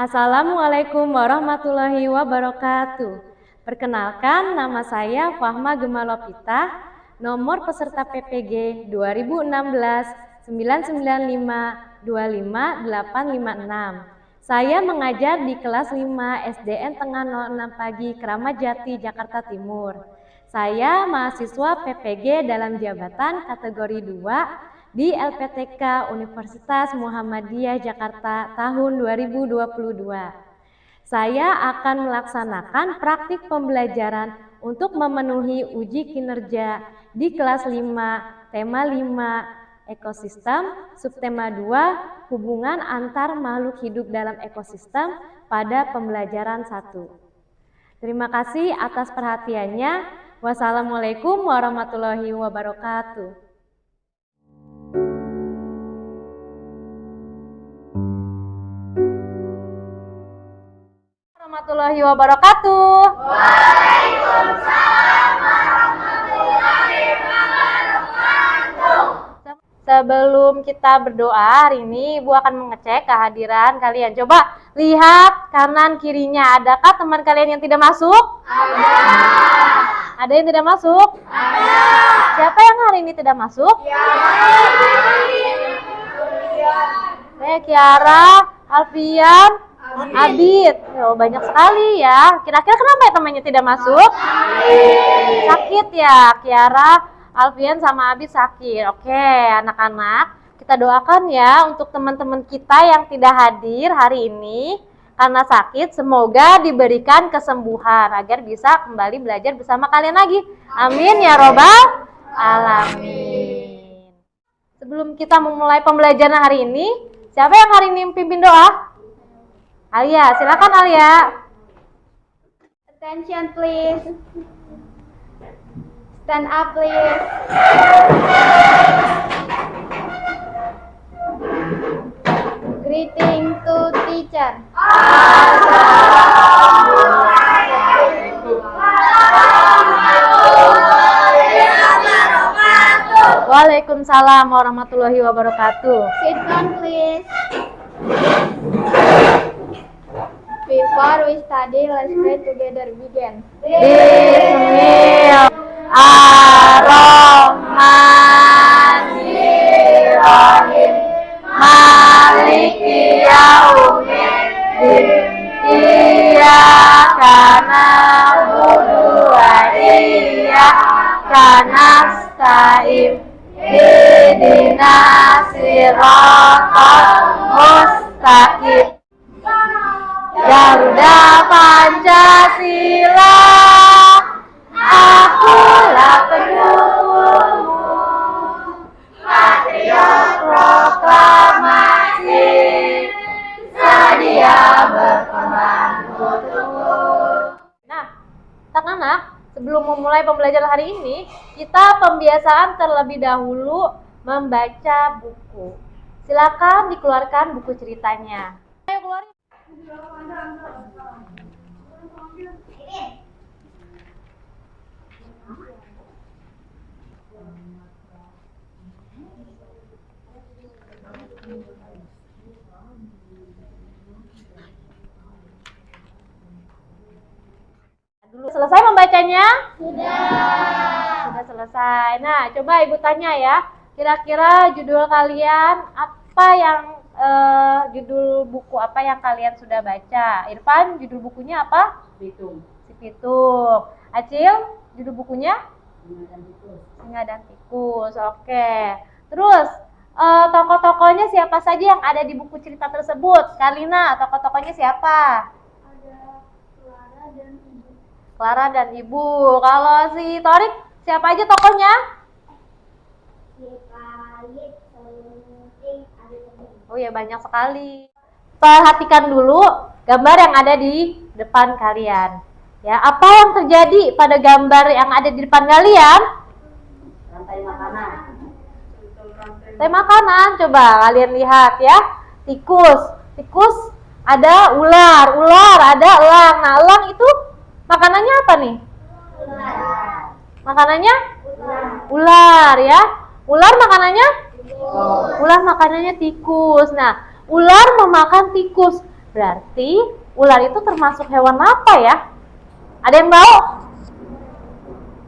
Assalamualaikum warahmatullahi wabarakatuh. Perkenalkan, nama saya Fahma Gemalopita, nomor peserta PPG 2016-995-25856. Saya mengajar di kelas 5 SDN Tengah 06 Pagi, Kramat Jati, Jakarta Timur. Saya mahasiswa PPG dalam jabatan kategori 2 di LPTK Universitas Muhammadiyah Jakarta tahun 2022. Saya akan melaksanakan praktik pembelajaran untuk memenuhi uji kinerja di kelas 5, tema 5, ekosistem, subtema 2, hubungan antar makhluk hidup dalam ekosistem pada pembelajaran 1. Terima kasih atas perhatiannya. Wassalamualaikum warahmatullahi wabarakatuh. Warahmatullahi wabarakatuh. Waalaikumsalam warahmatullahi wabarakatuh. Sebelum kita berdoa hari ini, Ibu akan mengecek kehadiran kalian. Coba lihat kanan kirinya, adakah teman kalian yang tidak masuk? Ada yang tidak masuk? Ada. Siapa yang hari ini tidak masuk? Kiara, Alfian, Abid. Oh, banyak sekali ya. Kira-kira kenapa ya temannya tidak masuk? Sakit ya. Kiara, Alfian sama Abid sakit. Oke, anak-anak, kita doakan ya untuk teman-teman kita yang tidak hadir hari ini karena sakit. Semoga diberikan kesembuhan agar bisa kembali belajar bersama kalian lagi. Amin ya robbal alamin. Sebelum kita memulai pembelajaran hari ini, siapa yang hari ini pimpin doa? Alia, silakan Alia. Attention please. Stand up please. Greeting to teacher. Waalaikumsalam warahmatullahi wabarakatuh. Sit down please. Before we study, let's pray together. Begin. Bismillahirrahmanirrahim. Maliki yaumiddin. Iyyaka na'budu wa iyyaka nasta'in. Ihdinas siratal mustaqim. Garuda Pancasila, akulah pendukungmu. Patriot proklamasi, sedia berkorban untukmu. Nah, anak-anak, sebelum memulai pembelajaran hari ini, kita pembiasaan terlebih dahulu membaca buku. Silakan dikeluarkan buku ceritanya. Ayo keluarin. Selesai membacanya? Sudah selesai. Nah, coba Ibu tanya ya. Kira-kira judul kalian apa yang judul buku apa yang kalian sudah baca? Irfan, judul bukunya apa? Pitung. Si Pitung. Acil, judul bukunya? Singa dan Tikus. Oke. Terus tokoh-tokohnya siapa saja yang ada di buku cerita tersebut? Kalina, tokoh-tokohnya siapa? Ada Clara dan Ibu. Clara dan Ibu. Kalau si Torik, siapa aja tokohnya? Oh ya, banyak sekali. Perhatikan dulu gambar yang ada di depan kalian. Ya, apa yang terjadi pada gambar yang ada di depan kalian? Rantai makanan. Rantai makanan. Coba kalian lihat ya. Tikus. Tikus ada ular. Ular ada elang. Nah, elang itu makanannya apa nih? Makanannya? Ular ya. Ular makanannya? Ular makanannya tikus. Nah, ular memakan tikus. Berarti ular itu termasuk hewan apa ya? Ada yang tahu?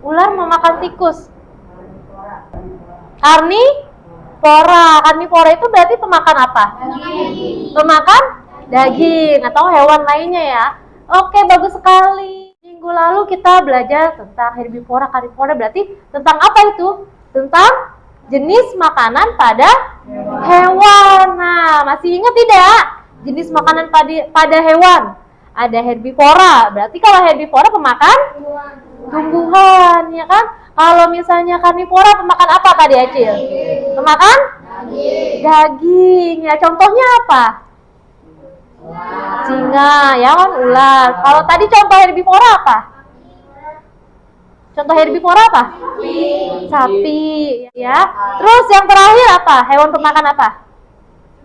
Ular memakan tikus. Karnivora. Karnivora itu berarti pemakan apa? Pemakan daging atau hewan lainnya ya. Oke, bagus sekali. Minggu lalu kita belajar tentang herbivora, karnivora, berarti tentang apa itu? Tentang jenis makanan pada hewan. Nah, masih ingat tidak? Jenis makanan pada hewan. Ada herbivora, berarti kalau herbivora pemakan tumbuhan, ya kan? Kalau misalnya karnivora pemakan apa tadi, Acil? Pemakan daging. Ya, contohnya apa? Singa, ya kan, ular. Kalau tadi contoh herbivora apa? Contoh herbivora apa? Sapi, ya. Terus yang terakhir apa? Hewan pemakan apa?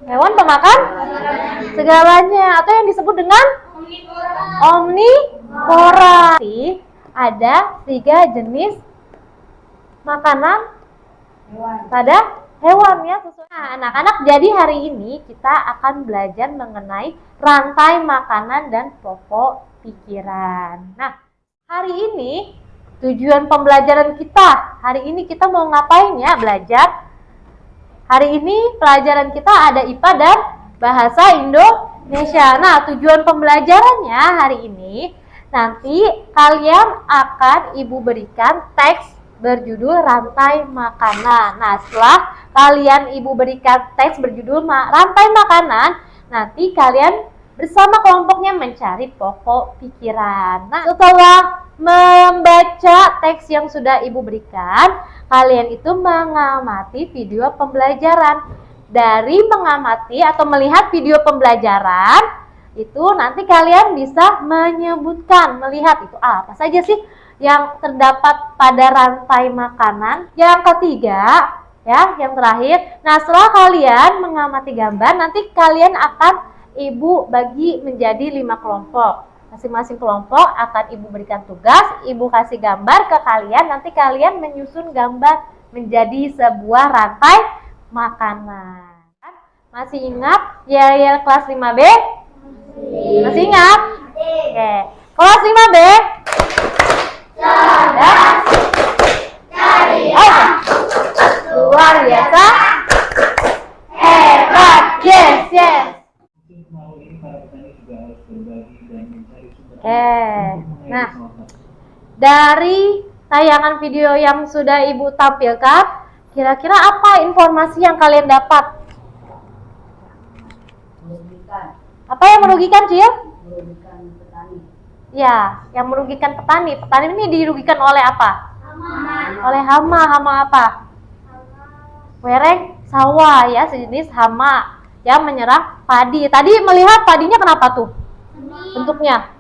Hewan pemakan segalanya, atau yang disebut dengan omnivora. Ada 3 jenis makanan pada hewan ya. Nah, anak-anak, jadi hari ini kita akan belajar mengenai rantai makanan dan pokok pikiran. Nah, hari ini tujuan pembelajaran kita, hari ini kita mau ngapain ya belajar? Hari ini pelajaran kita ada IPA dan Bahasa Indonesia. Nah, tujuan pembelajarannya hari ini, nanti kalian akan Ibu berikan teks berjudul rantai makanan. Nah, setelah kalian Ibu berikan teks berjudul rantai makanan, nanti kalian bersama kelompoknya mencari pokok pikiran. Nah, setelah membaca teks yang sudah Ibu berikan, kalian itu mengamati video pembelajaran. Dari mengamati atau melihat video pembelajaran, itu nanti kalian bisa menyebutkan, melihat itu apa saja sih yang terdapat pada rantai makanan. Yang ketiga, ya, yang terakhir. Nah, setelah kalian mengamati gambar, nanti kalian akan Ibu bagi menjadi 5 kelompok. Masing-masing kelompok akan Ibu berikan tugas, Ibu kasih gambar ke kalian, nanti kalian menyusun gambar menjadi sebuah rantai makanan. Masih ingat ya kelas 5B? Masih ingat? Oke. Kelas 5B? Cerdas, ceria, luar biasa, hebat, yes. Nah, dari tayangan video yang sudah Ibu tampilkan, kira-kira apa informasi yang kalian dapat? Apa yang merugikan, Cil? Merugikan petani. Ya, yang merugikan petani. Petani ini dirugikan oleh apa? Oleh hama. Hama apa? Wereng sawah, ya, sejenis hama yang menyerang padi. Tadi melihat padinya kenapa tuh? Bentuknya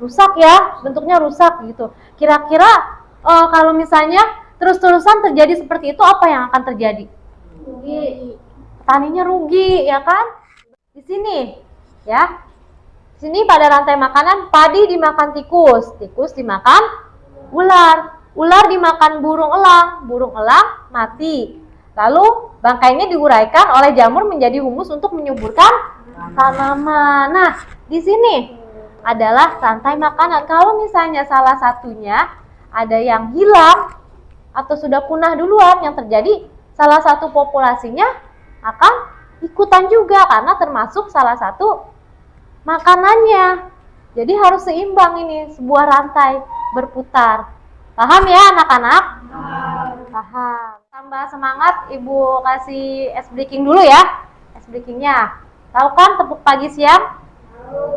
rusak ya, bentuknya rusak gitu. Kira-kira kalau misalnya terus-terusan terjadi seperti itu, apa yang akan terjadi? Rugi. Petaninya rugi, ya kan? Di sini, ya. Di sini pada rantai makanan, padi dimakan tikus, tikus dimakan ular, ular dimakan burung elang mati. Lalu bangkainya diuraikan oleh jamur menjadi humus untuk menyuburkan tanaman. Nah, di sini adalah rantai makanan. Kalau misalnya salah satunya ada yang hilang atau sudah punah duluan, yang terjadi salah satu populasinya akan ikutan juga karena termasuk salah satu makanannya. Jadi harus seimbang ini, sebuah rantai berputar. Paham ya anak-anak? Paham. Tambah semangat, Ibu kasih es breaking dulu ya. Es breakingnya. Tahu kan tepuk pagi siang?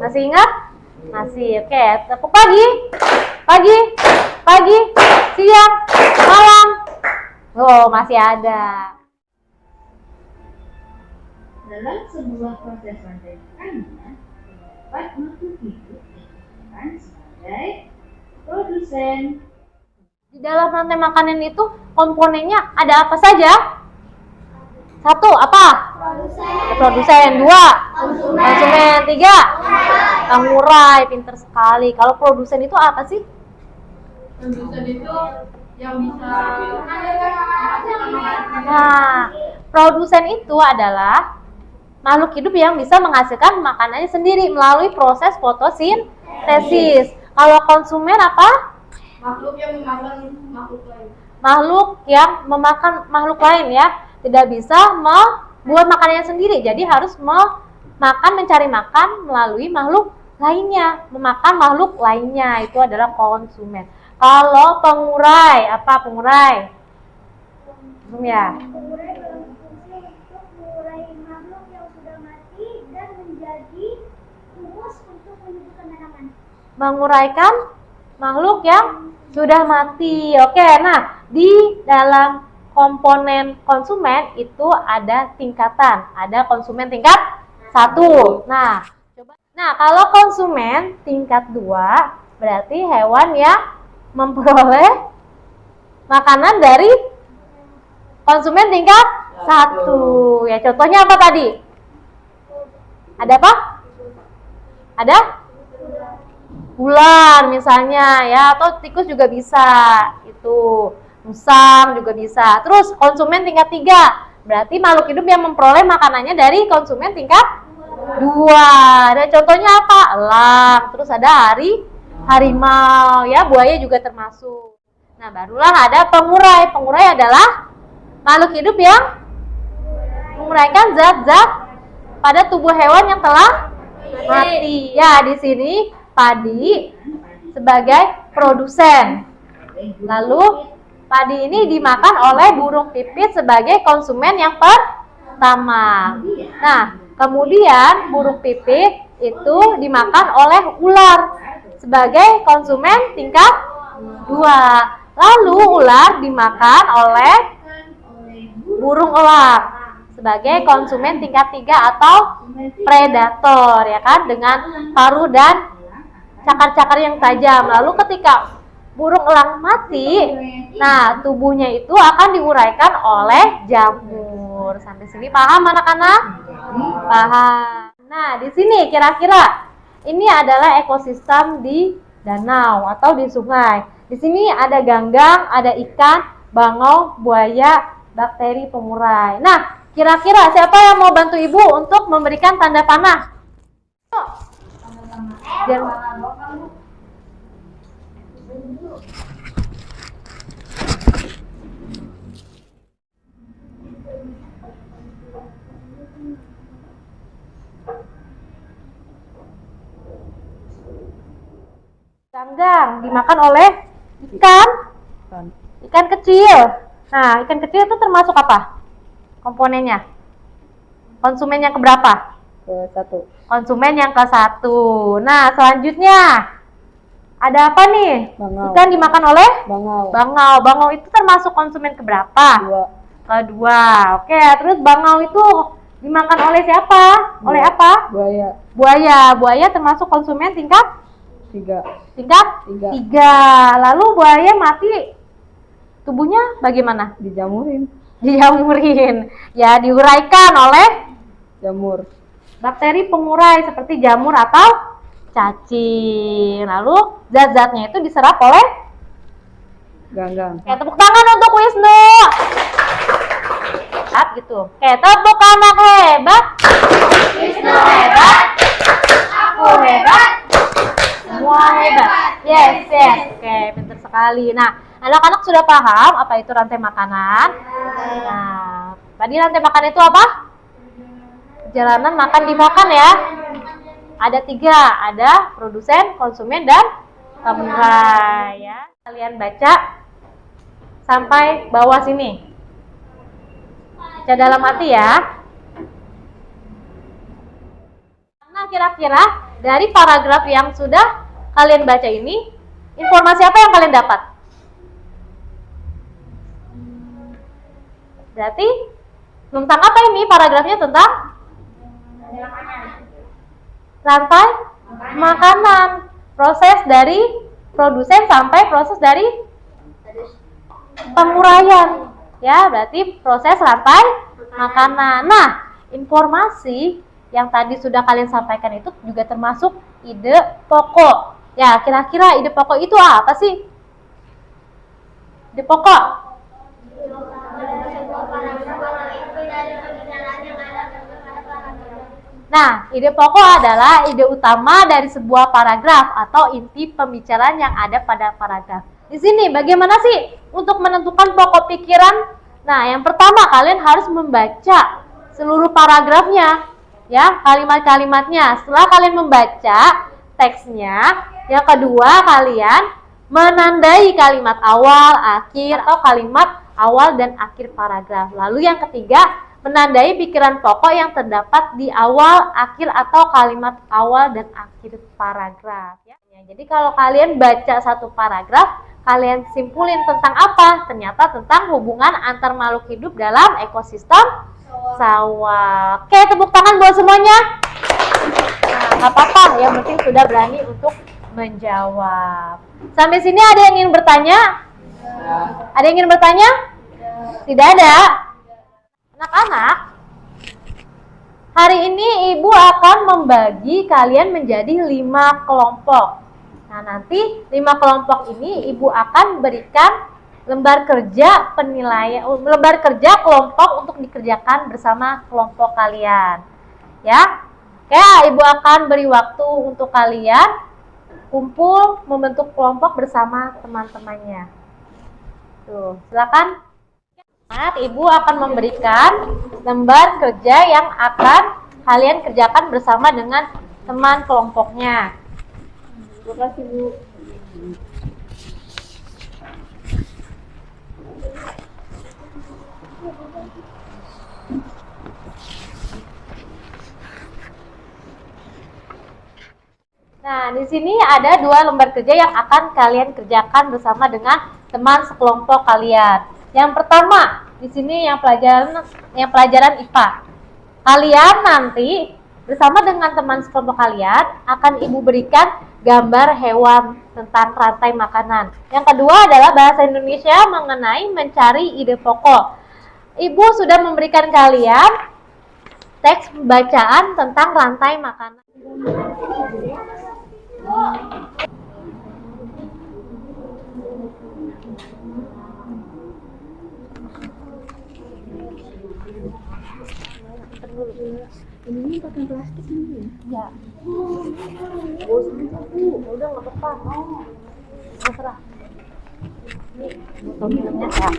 Masih ingat? Masih. Oke, tepuk pagi, siang, malam. Oh, masih ada. Dalam sebuah proses rantai makanan, terdapat makhluk hidup yang berperan sebagai produsen. Di dalam rantai makanan itu komponennya ada apa saja? 1, apa? Produsen. 2, konsumen. 3, pengurai. Pinter sekali. Kalau produsen itu apa sih? Produsen itu yang bisa Nah, produsen itu adalah makhluk hidup yang bisa menghasilkan makanannya sendiri melalui proses fotosintesis. Kalau konsumen apa? Makhluk yang memakan makhluk lain. Makhluk yang memakan makhluk lain ya. Tidak bisa membuat makanannya sendiri. Jadi harus mencari makan melalui makhluk lainnya. Memakan makhluk lainnya itu adalah konsumen. Kalau pengurai, apa pengurai? Ya. Pengurai berfungsi untuk mengurai makhluk yang sudah mati dan menjadi humus untuk menyuburkan tanaman. Menguraikan makhluk yang sudah mati. Oke, nah di dalam komponen konsumen itu ada tingkatan. Ada konsumen tingkat 1. Nah, kalau konsumen tingkat 2 berarti hewan yang memperoleh makanan dari konsumen tingkat 1. Ya, contohnya apa tadi? Ada apa? Ada? Ular misalnya ya, atau tikus juga bisa. Itu musang juga bisa. Terus konsumen tingkat 3 berarti makhluk hidup yang memperoleh makanannya dari konsumen tingkat 2. Dan contohnya apa? Elang. Terus ada harimau ya, buaya juga termasuk. Nah, barulah ada pengurai. Pengurai adalah makhluk hidup yang menguraikan zat-zat pada tubuh hewan yang telah mati. Ya, di sini padi sebagai produsen. Lalu padi ini dimakan oleh burung pipit sebagai konsumen yang pertama. Nah, kemudian burung pipit itu dimakan oleh ular sebagai konsumen tingkat 2. Lalu ular dimakan oleh burung elang sebagai konsumen tingkat 3 atau predator ya kan, dengan paruh dan cakar-cakar yang tajam. Lalu ketika burung elang mati, nah tubuhnya itu akan diuraikan oleh jamur. Sampai sini paham anak-anak? Paham. Nah, di sini kira-kira ini adalah ekosistem di danau atau di sungai. Di sini ada ganggang, ada ikan, bangau, buaya, bakteri pengurai. Nah, kira-kira siapa yang mau bantu ibu untuk memberikan tanda panah? Ganggang dimakan oleh ikan kecil. Nah, ikan kecil itu termasuk apa komponennya? Konsumen yang keberapa? Ke-1. Konsumen yang ke-1. Nah, selanjutnya ada apa nih? Bangau. Ikan dimakan oleh Bangau. bangau. Bangau itu termasuk konsumen keberapa? 2. Kedua. Oke, terus bangau itu dimakan oleh siapa? Oleh apa? Buaya. Buaya. Buaya termasuk konsumen tingkat 3. tingkat 3. Lalu buaya mati, tubuhnya bagaimana? Dijamurin. Dijamurin. Ya, diuraikan oleh Jamur. bakteri pengurai seperti jamur atau cacing. Lalu zat-zatnya itu diserap oleh Ganggang. Oke, tepuk tangan untuk Wisnu. Hebat gitu. Oke, tepuk anak hebat. Wisnu hebat. Aku hebat. Semua hebat. Yes. Oke, pintar sekali. Nah, anak-anak sudah paham apa itu rantai makanan? Nah, tadi rantai makanan itu apa? Perjalanan makan dimakan ya. Ada 3, ada produsen, konsumen, dan pengurai ya. Kalian baca sampai bawah sini. Baca dalam hati ya. Nah, kira-kira dari paragraf yang sudah kalian baca ini, informasi apa yang kalian dapat? Berarti tentang apa ini paragrafnya? Tentang rantai makanan, proses dari produsen sampai proses dari penguraian ya, berarti proses rantai makanan. Nah, informasi yang tadi sudah kalian sampaikan itu juga termasuk ide pokok ya. Kira-kira ide pokok itu apa sih? Ide pokok Nah, ide pokok adalah ide utama dari sebuah paragraf atau inti pembicaraan yang ada pada paragraf. Di sini bagaimana sih untuk menentukan pokok pikiran? Nah, yang pertama kalian harus membaca seluruh paragrafnya, ya, kalimat-kalimatnya. Setelah kalian membaca teksnya, yang kedua kalian menandai kalimat awal, akhir, atau kalimat awal dan akhir paragraf. Lalu yang ketiga, menandai pikiran pokok yang terdapat di awal, akhir, atau kalimat awal dan akhir paragraf. Ya, jadi kalau kalian baca satu paragraf, kalian simpulin tentang apa? Ternyata tentang hubungan antar makhluk hidup dalam ekosistem sawah. Oke, tepuk tangan buat semuanya. Nah, nggak apa-apa, yang penting sudah berani untuk menjawab. Sampai sini ada yang ingin bertanya? Ada yang ingin bertanya? Tidak ada? Anak-anak, hari ini Ibu akan membagi kalian menjadi 5 kelompok. Nah, nanti 5 kelompok ini Ibu akan berikan lembar kerja penilaian, lembar kerja kelompok untuk dikerjakan bersama kelompok kalian. Ya, kayak Ibu akan beri waktu untuk kalian kumpul membentuk kelompok bersama teman-temannya. Tuh, silakan. Ibu akan memberikan lembar kerja yang akan kalian kerjakan bersama dengan teman kelompoknya. Terima kasih, Bu. Nah, di sini ada 2 lembar kerja yang akan kalian kerjakan bersama dengan teman sekelompok kalian. Yang pertama, di sini yang pelajaran IPA. Kalian nanti bersama dengan teman sekelompok kalian akan Ibu berikan gambar hewan tentang rantai makanan. Yang kedua adalah bahasa Indonesia mengenai mencari ide pokok. Ibu sudah memberikan kalian teks bacaan tentang rantai makanan. Ini pakai plastik ini ya? Ya. Udah nggak apa-apa. Terserah. Ini botol minumnya ya.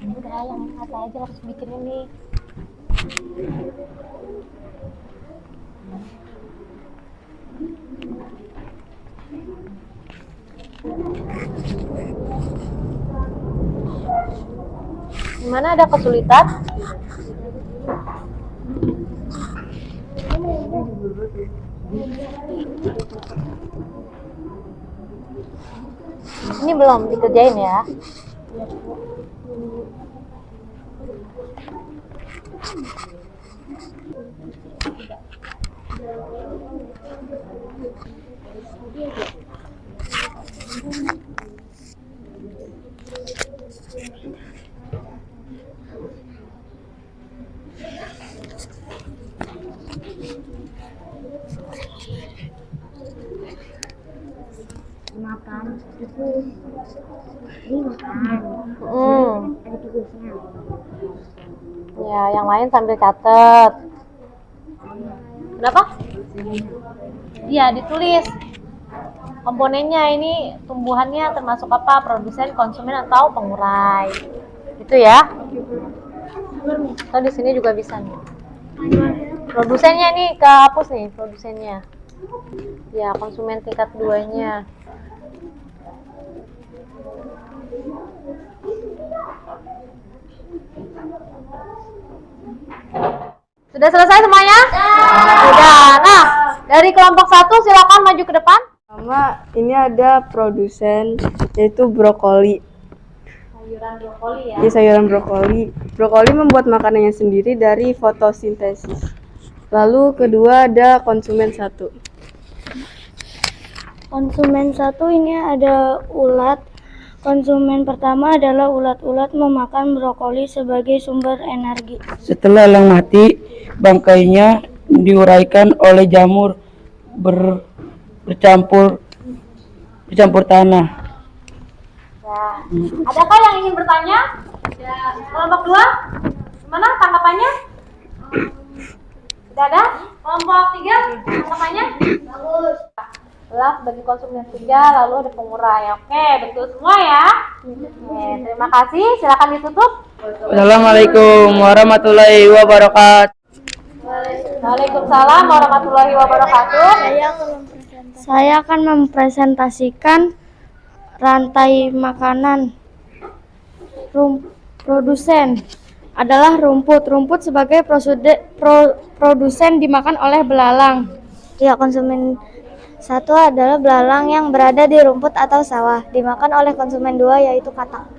Udah yang satu aja harus bikin ini. Gimana, ada kesulitan? Ini belum dikerjain ya? Makan tikus. Ini makan. Ada tikusnya. Ya, yang lain sambil catet. Kenapa? Iya, ditulis komponennya, ini tumbuhannya termasuk apa, produsen, konsumen, atau pengurai. Itu ya. Atau di sini juga bisa nih. Produsennya ini kehapus nih, produsennya. Ya, konsumen tingkat 2-nya. Sudah selesai semuanya? Sudah. Nah, dari kelompok 1 silakan maju ke depan. Pertama, ini ada produsen, yaitu brokoli. Sayuran brokoli ya. Ini sayuran brokoli. Brokoli membuat makanannya sendiri dari fotosintesis. Lalu kedua ada konsumen 1. Konsumen 1 ini ada ulat. Konsumen pertama adalah ulat-ulat memakan brokoli sebagai sumber energi. Setelah elang mati, bangkainya diuraikan oleh jamur bercampur tanah. Ya. Adakah yang ingin bertanya? Ya. Kelompok 2, gimana tanggapannya? Sudah ada? Kelompok 3 tanggapannya? Bagus. Adalah sebagai konsumen 3, lalu ada pengurai. Oke, betul semua ya. Oke, terima kasih. Silakan ditutup. Assalamualaikum warahmatullahi wabarakatuh. Waalaikumsalam warahmatullahi wabarakatuh. Saya akan mempresentasikan rantai makanan. Produsen adalah rumput. Rumput sebagai produsen dimakan oleh belalang. Ya, konsumen 1 adalah belalang yang berada di rumput atau sawah, dimakan oleh konsumen 2 yaitu katak.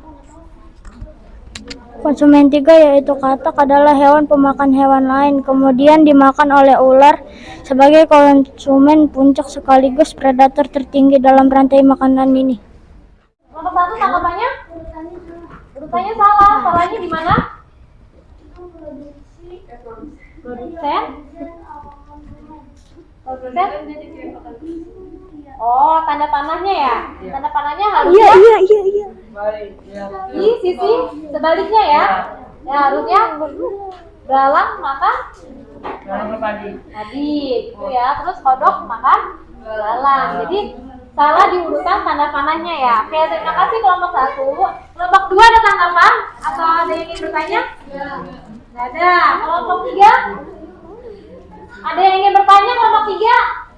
Konsumen 3 yaitu katak adalah hewan pemakan hewan lain, kemudian dimakan oleh ular sebagai konsumen puncak sekaligus predator tertinggi dalam rantai makanan ini. Nomor 1 tanggapannya? Urutannya salah. Salahnya di mana? Produsen? Oh, tanda panahnya ya? Tanda panahnya harusnya di sisi sebaliknya ya? Ya, harusnya belalang makan tadi itu ya, terus kodok makan belalang. Jadi salah di urutan tanda panahnya ya. Oke, terima kasih kelompok 1. Kelompok 2 ada tanggapan atau ada yang ingin bertanya? Tidak ada. Kelompok 3 ada yang ingin bertanya? Kelompok 3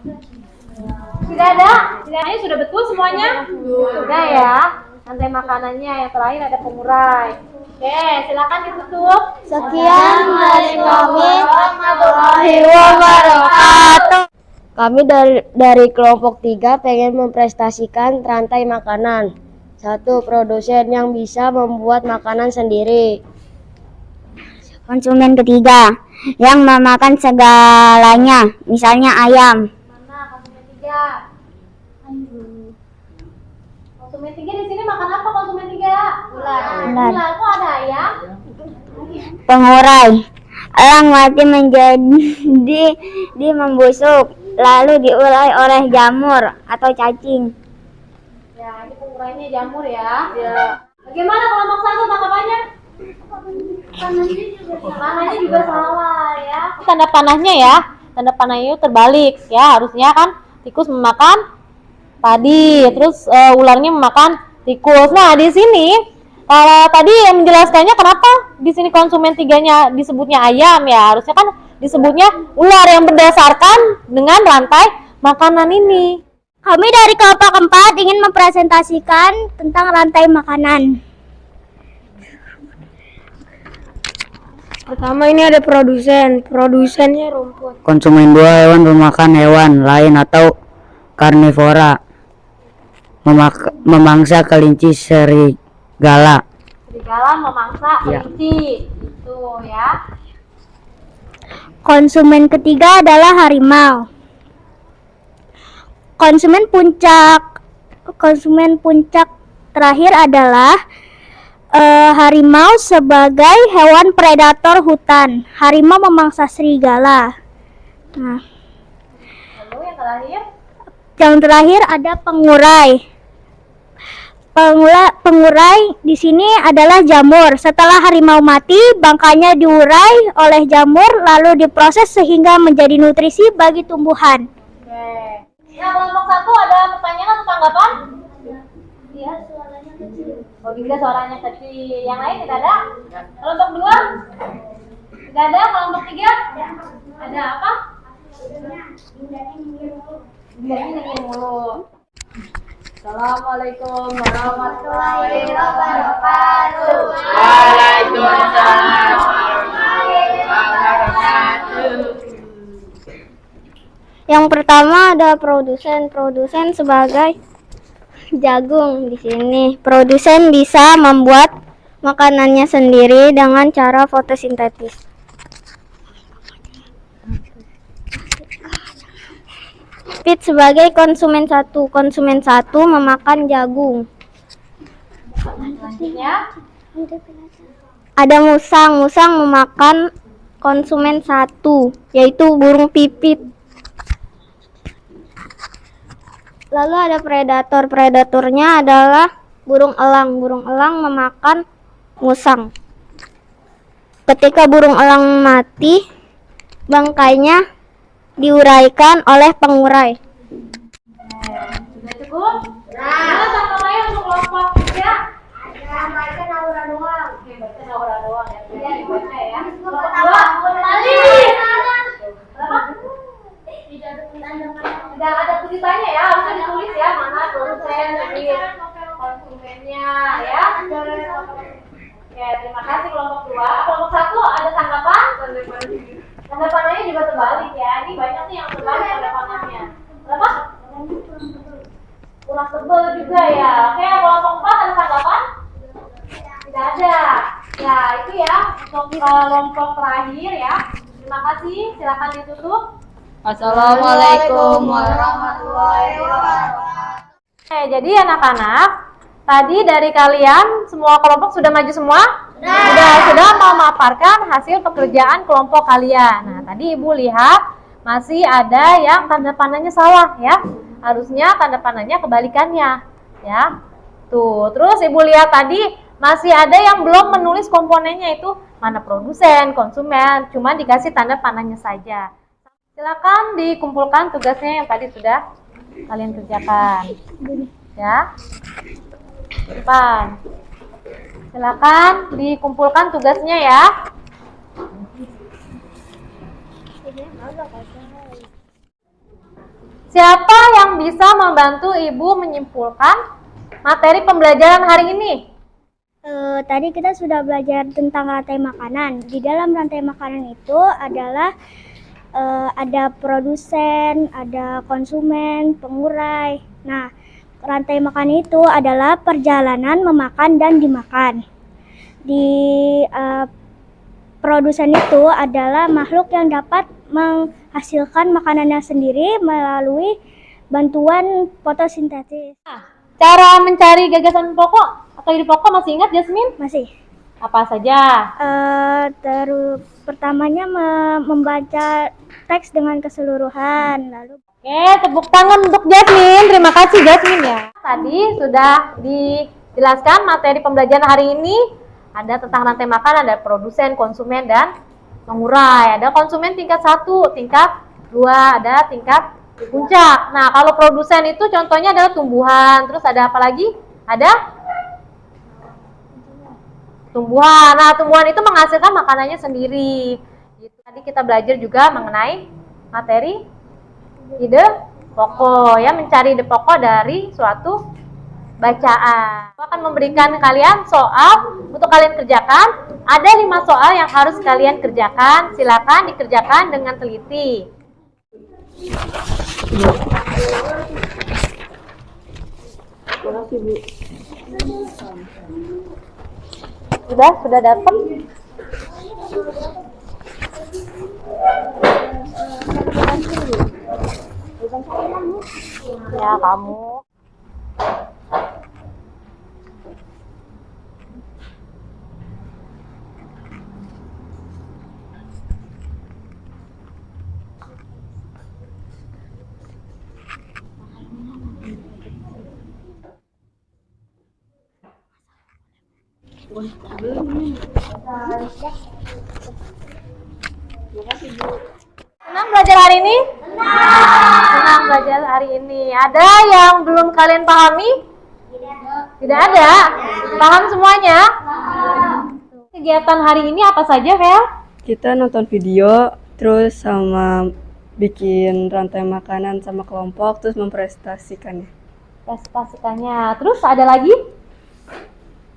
tidak ada. Tidak ada. Sudah betul semuanya? Sudah ya. Rantai makanannya yang terakhir ada pengurai. Oke, silakan ditutup. Sekian dari kami. Warahmatullahi wabarakatuh. Kami dari kelompok 3 pengen memprestasikan rantai makanan. 1. Produsen yang bisa membuat makanan sendiri. Konsumen ketiga yang memakan segalanya, misalnya ayam. Mana konsumen 3? Konsumen 3 di sini makan apa konsumen 3? Ular. Ular kok ada ayam? Pengurai. Elang mati menjadi membusuk, lalu diurai oleh jamur atau cacing. Ya, ini pengurainya jamur ya. Bagaimana kelompok 1 tanggapannya? Panahnya juga salah ya. Tanda panahnya ya. Tanda panahnya terbalik ya. Harusnya kan tikus memakan padi, terus ularnya memakan tikus. Nah, di sini kalau tadi yang menjelaskannya kenapa di sini konsumen 3-nya disebutnya ayam ya. Harusnya kan disebutnya ular yang berdasarkan dengan rantai makanan ini. Kami dari kelompok 4 ingin mempresentasikan tentang rantai makanan. Pertama ini ada produsennya rumput. Konsumen 2 hewan pemakan hewan lain atau karnivora. Memangsa kelinci serigala. Serigala memangsa kelinci. Itu ya. Konsumen ketiga adalah harimau. Konsumen puncak terakhir adalah harimau sebagai hewan predator hutan. Harimau memangsa serigala. Nah, Lalu yang terakhir ada pengurai. Pengurai di sini adalah jamur. Setelah harimau mati, bangkainya diurai oleh jamur lalu diproses sehingga menjadi nutrisi bagi tumbuhan. Oke. Nah, kelompok 1 ada pertanyaan atau tanggapan? Iya, suaranya kecil. Oh, juga suaranya kecil. Yang lain tidak ada? Kelompok 2? Tidak ada. Kelompok 3? Ada apa? Indahnya nyanyi mulu. Assalamualaikum warahmatullahi wabarakatuh. Waalaikumsalam warahmatullahi wabarakatuh. Yang pertama ada produsen sebagai jagung di sini. Produsen bisa membuat makanannya sendiri dengan cara fotosintesis. Pit sebagai konsumen 1 memakan jagung. Selanjutnya, Ada musang memakan konsumen 1 yaitu burung pipit. Lalu ada predatornya adalah burung elang memakan musang. Ketika burung elang mati, bangkainya diuraikan oleh pengurai. Sudah cukup? Nah, contohnya untuk kelompok 3. Baca naura doang. Oke, baca naura doang ya. Iya, dibaca ya. Kelompok 2. Kembali. Berapa? Tidak ada tulisannya ya, harusnya ditulis ya, mana produsen, konsumennya ya. Oke, terima kasih kelompok 2. Kelompok 1 ada tanggapan? Tanda panahnya juga terbalik ya. Ini banyak nih yang terbalik tanda panahnya. Berapa? Kurang tebal juga ya. Oke, kelompok 4 ada tanggapan? Tidak ada. Ya, itu ya untuk kelompok terakhir ya. Terima kasih. Silakan ditutup. Assalamualaikum Warahmatullahi wabarakatuh. Jadi anak-anak, tadi dari kalian semua kelompok sudah maju semua? Sudah memaparkan hasil pekerjaan kelompok kalian. Nah, tadi Ibu lihat masih ada yang tanda panahnya salah ya. Harusnya tanda panahnya kebalikannya ya. Tuh, terus Ibu lihat tadi masih ada yang belum menulis komponennya, itu mana produsen, konsumen, cuma dikasih tanda panahnya saja. Silakan dikumpulkan tugasnya yang tadi sudah kalian kerjakan. Ya. Depan. Silakan dikumpulkan tugasnya ya. Siapa yang bisa membantu Ibu menyimpulkan materi pembelajaran hari ini? Tadi kita sudah belajar tentang rantai makanan. Di dalam rantai makanan itu adalah ada produsen, ada konsumen, pengurai. Nah, rantai makan itu adalah perjalanan memakan dan dimakan. Di produsen itu adalah makhluk yang dapat menghasilkan makanannya sendiri melalui bantuan fotosintesis. Cara mencari gagasan pokok atau ide pokok masih ingat, Jasmine? Masih. Apa saja? Pertamanya membaca teks dengan keseluruhan, lalu Oke, tepuk tangan untuk Jasmine. Terima kasih Jasmine ya. Tadi sudah dijelaskan materi pembelajaran hari ini. Ada tentang rantai makan, ada produsen, konsumen, dan pengurai. Ada konsumen tingkat 1, tingkat 2, ada tingkat puncak. Nah, kalau produsen itu contohnya adalah tumbuhan. Terus ada apa lagi? Ada tumbuhan. Nah, tumbuhan itu menghasilkan makanannya sendiri. Tadi kita belajar juga mengenai materi ide pokok ya, mencari ide pokok dari suatu bacaan. Aku akan memberikan kalian soal untuk kalian kerjakan. Ada 5 soal yang harus kalian kerjakan. Silakan dikerjakan dengan teliti. Terima kasih, Bu. Sudah datang? Ya, kamu. Senang belajar hari ini? Senang belajar hari ini. Ada yang belum kalian pahami? Tidak ada? Paham semuanya? Kegiatan hari ini apa saja, Vel? Kita nonton video, terus sama bikin rantai makanan sama kelompok, terus mempresentasikannya. Presentasikannya. Terus ada lagi?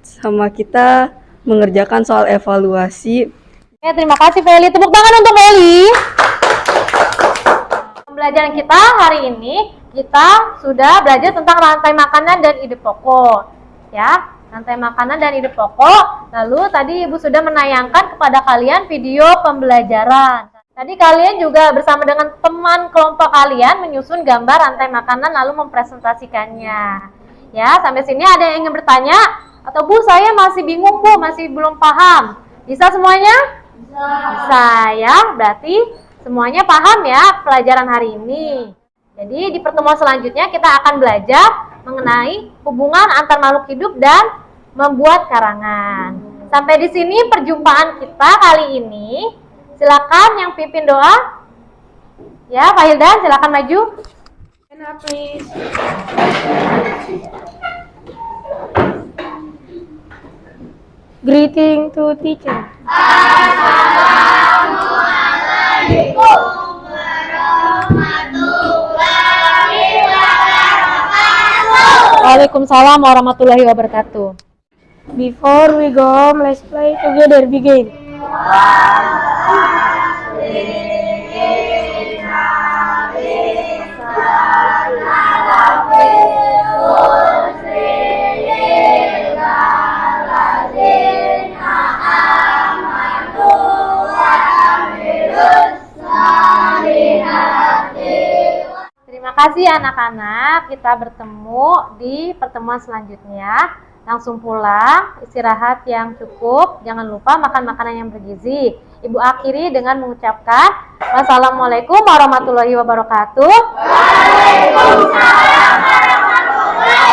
Sama kita mengerjakan soal evaluasi. Oke, terima kasih Feli. Tepuk tangan untuk Feli. Pembelajaran kita hari ini, kita sudah belajar tentang rantai makanan dan ide pokok. Ya, rantai makanan dan ide pokok. Lalu tadi Ibu sudah menayangkan kepada kalian video pembelajaran. Tadi kalian juga bersama dengan teman kelompok kalian menyusun gambar rantai makanan lalu mempresentasikannya. Ya, sampai sini ada yang ingin bertanya? Atau Bu, saya masih bingung Bu, masih belum paham. Bisa semuanya? Bisa ya, berarti semuanya paham ya pelajaran hari ini. Jadi di pertemuan selanjutnya kita akan belajar mengenai hubungan antar makhluk hidup dan membuat karangan. Sampai di sini perjumpaan kita kali ini. Silakan yang pimpin doa. Ya, Pak Hildan, silakan maju. Greeting to teacher. Waalaikumsalam warahmatullahi wabarakatuh. Before we go home, let's play together. Begin. Terima kasih anak-anak, kita bertemu di pertemuan selanjutnya. Langsung pulang, istirahat yang cukup, jangan lupa makan makanan yang bergizi. Ibu akhiri dengan mengucapkan wassalamualaikum warahmatullahi wabarakatuh. Waalaikumsalam warahmatullahi wabarakatuh.